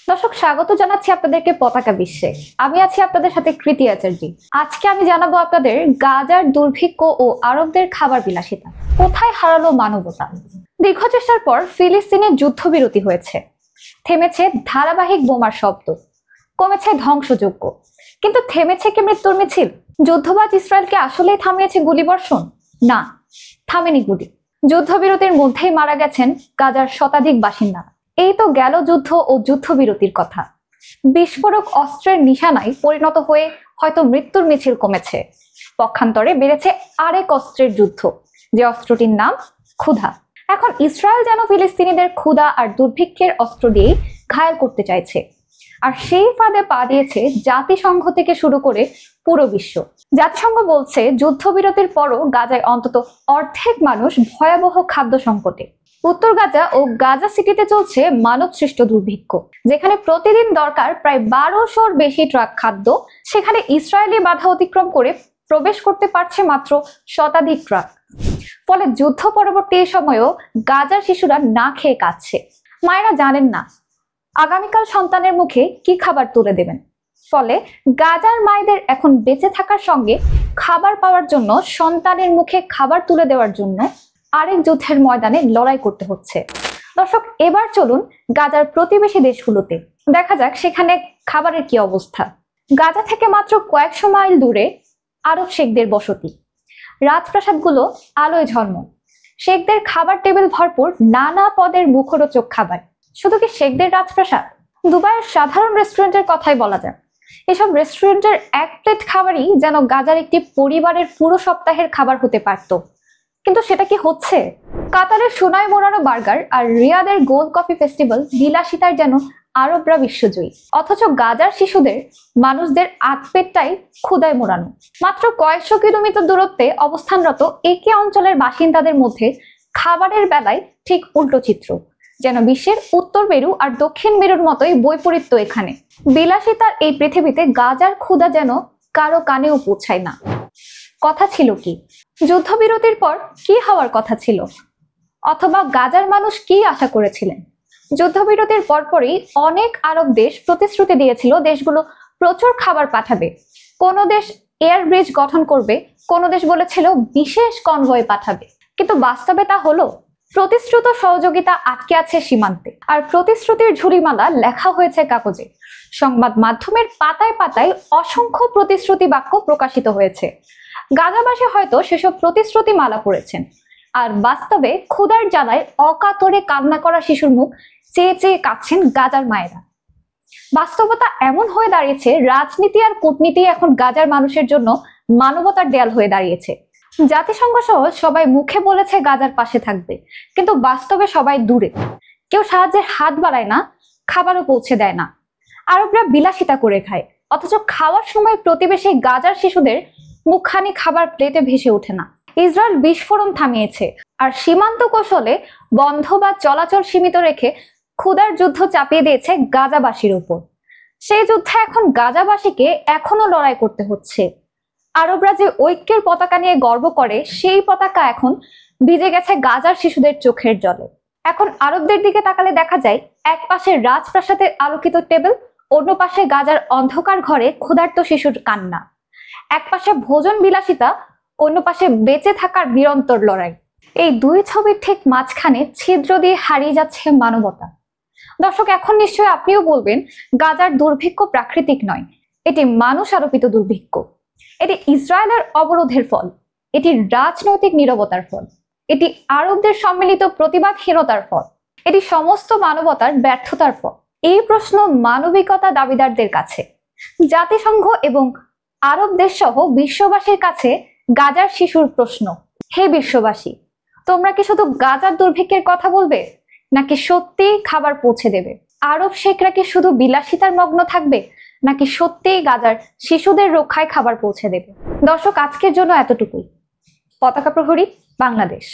দর্শক, স্বাগত জানাচ্ছি আপনাদেরকে পতাকা বিশ্বে। আমি আছি আপনাদের সাথে কৃতি আচার্যি। আজকে আমি জানাবো আপনাদের গাজার দুর্ভিক্ষ ও আরবদের খাবার বিলাসিতা। কোথায় হারালো মানবতা? দীর্ঘ চেষ্টার পর ফিলিস্তিনে যুদ্ধবিরতি হয়েছে, থেমেছে ধারাবাহিক বোমার শব্দ, কমেছে ধ্বংসযজ্ঞ, কিন্তু থেমেছে কি মৃত্যুর মিছিল? যুদ্ধবাজ ইসরায়েলকে আসলেই থামিয়েছে গুলিবর্ষণ? না, থামেনি গুলি। যুদ্ধবিরতির মধ্যেই মারা গেছেন গাজার শতাধিক বাসিন্দা। এই তো গেল যুদ্ধ ও যুদ্ধবিরতির কথা। বিস্ফোরক অস্ত্রের নিশানায় পরিণত হয়ে হয়তো মৃত্যুর মিছিল কমেছে, পক্ষান্তরে বেড়েছে আরেক অস্ত্রের যুদ্ধ, যে অস্ত্রটির নাম ক্ষুধা। এখন ইসরায়েল যেন ফিলিস্তিনিদের ক্ষুধা আর দুর্ভিক্ষের অস্ত্র দিয়েই ঘায়েল করতে চাইছে, আর সেই ফাঁদে পা দিয়েছে জাতিসংঘ থেকে শুরু করে পুরো বিশ্ব। জাতিসংঘ বলছে যুদ্ধবিরতির পরও গাজায় অন্তত অর্ধেক মানুষ ভয়াবহ খাদ্য সংকটে। উত্তর গাজা ও গাজা সিটিতে চলছে মানব সৃষ্ট দুর্ভিক্ষ। যেখানে প্রতিদিন দরকার প্রায় 1200-র বেশি ট্রাক খাদ্য, সেখানে ইসরায়েলি বাধা অতিক্রম করে প্রবেশ করতে পারছে মাত্র শতাধিক ট্রাক। ফলে যুদ্ধ পরবর্তী সময়েও গাজার শিশুরা না খেয়ে কাঁদছে। মায়েরা জানেন না আগামীকাল সন্তানের মুখে কি খাবার তুলে দেবেন। ফলে গাজার মায়েদের এখন বেঁচে থাকার সঙ্গে খাবার পাওয়ার জন্য, সন্তানের মুখে খাবার তুলে দেওয়ার জন্য আরেক যুদ্ধের ময়দানে লড়াই করতে হচ্ছে। দর্শক, এবার চলুন গাজার প্রতিবেশী দেশগুলোতে, দেখা যাক সেখানে খাবারের কি অবস্থা। গাজা থেকে মাত্র কয়েকশো মাইল দূরে আরব শেখদের বসতি। রাজপ্রাসাদগুলো আলোয় ঝলমল, শেখদের খাবার টেবিল ভরপুর নানা পদের মুখরোচক খাবার। শুধু কি শেখদের রাজপ্রাসাদ? দুবাইয়ের সাধারণ রেস্টুরেন্টের কথাই বলা যায়। এসব রেস্টুরেন্টের এক প্লেট খাবারই যেন গাজার একটি পরিবারের পুরো সপ্তাহের খাবার হতে পারত। কিন্তু সেটা কি হচ্ছে? কাতারের সোনায় মোড়ানো বার্গার আর রিয়াদের গোল্ড কফি ফেস্টিভ্যাল বিলাসিতার যেন আরবরা বিশ্বজয়ী, অথচ গাজার শিশুদের, মানুষদের আতপেটটাই ক্ষুধায় মোড়ানো। মাত্র কয়েকশো কিলোমিটার দূরত্বে অবস্থানরত একই অঞ্চলের বাসিন্দাদের মধ্যে খাবারের বেলায় ঠিক উল্টো চিত্র। যেন বিশ্বের উত্তর মেরু আর দক্ষিণ মেরুর মতোই বৈপরীত্য এখানে। বিলাসিতার এই পৃথিবীতে গাজার ক্ষুধা যেন কারো কানেও পৌঁছায় না। কথা ছিল কি? যুদ্ধবিরতির পর কি হওয়ার কথা ছিল? অথবা গাজার মানুষ কি আশা করেছিলেন? যুদ্ধবিরতির পরপরই অনেক আরব দেশ প্রতিশ্রুতি দিয়েছিল দেশগুলো প্রচুর খাবার পাঠাবে, কোনো দেশ এয়ার ব্রিজ গঠন করবে, কোনো দেশ বলেছিল বিশেষ কনভয় পাঠাবে। কিন্তু বাস্তবে তা হলো? প্রতিশ্রুত সহযোগিতা আটকে আছে সীমান্তে, আর প্রতিশ্রুতির ঝুড়িমালা লেখা হয়েছে কাগজে। সংবাদ মাধ্যমের পাতায় পাতায় অসংখ্য প্রতিশ্রুতি বাক্য প্রকাশিত হয়েছে। গাজাবাসী হয়তো সেসব প্রতিশ্রুতি মালা পড়েছেন, আর বাস্তবে ক্ষুধার জ্বালায় অকাতরে কান্না করা শিশুর মুখ চেয়ে চেয়ে কাঁদছেন গাজার মায়েরা। বাস্তবতা এমন হয়ে দাঁড়িয়েছে, রাজনীতি আর কূটনীতি এখন গাজার মানুষের জন্য মানবতার দেয়াল হয়ে দাঁড়িয়েছে। জাতিসংঘ সহ সবাই মুখে বলেছে গাজার পাশে থাকবে, কিন্তু বাস্তবে সবাই দূরে। কেউ সাহায্যের হাত বাড়ায় না, খাবারও পৌঁছে দেয় না। আরবরা বিলাসিতা করে খায়, অথচ খাওয়ার সময় প্রতিবেশী গাজার শিশুদের মুখখানি খাবার প্লেটে ভেসে ওঠে না। ইসরায়েল বিস্ফোরণ থামিয়েছে, আর সীমান্ত কৌশলে বন্ধ বা চলাচল সীমিত রেখে ক্ষুধার যুদ্ধ চাপিয়ে দিয়েছে গাজাবাসীর উপর। সেই যুদ্ধে এখন গাজাবাসীকে এখনো লড়াই করতে হচ্ছে। আরবরা যে ঐক্যের পতাকা নিয়ে গর্ব করে, সেই পতাকা এখন ভিজে গেছে গাজার শিশুদের চোখের জলে। এখন আরবদের দিকে তাকালে দেখা যায় এক পাশে রাজপ্রাসাদের আলোকিত টেবিল, অন্য পাশে গাজার অন্ধকার ঘরে ক্ষুধার্ত শিশুর কান্না। এক পাশে ভোজন বিলাসিতা, অন্য পাশে বেঁচে থাকার নিরন্তর লড়াই। এই দুই ছবির ঠিক মাঝখানে ছিদ্র দিয়ে হারিয়ে যাচ্ছে মানবতা। দর্শক, এখন নিশ্চয়ই আপনিও বলবেন গাজার দুর্ভিক্ষ প্রাকৃতিক নয়, এটি মানুষ আরোপিত দুর্ভিক্ষ। এটি ইসরায়েলের অবরোধের ফল, এটি রাজনৈতিক নীরবতার ফল, এটি আরবদের সম্মিলিত প্রতিবাদহীনতার ফল, এটি সমস্ত মানবতার ব্যর্থতার ফল। এই প্রশ্ন মানবিকতা দাবিদারদের কাছে, জাতিসংঘ এবং আরব দেশ সহ বিশ্ববাসীর কাছে গাজার শিশুর প্রশ্ন। হে বিশ্ববাসী, তোমরা কি শুধু গাজার দুর্ভিক্ষের কথা বলবে, নাকি সত্যিই খাবার পৌঁছে দেবে? আরব শেখরা কি শুধু বিলাসিতার মগ্ন থাকবে, নাকি সত্যিই গাজার শিশুদের রক্ষায় খাবার পৌঁছে দেবে? দর্শক, আজকের জন্য এতটুকুই। পতাকা প্রহরী, বাংলাদেশ।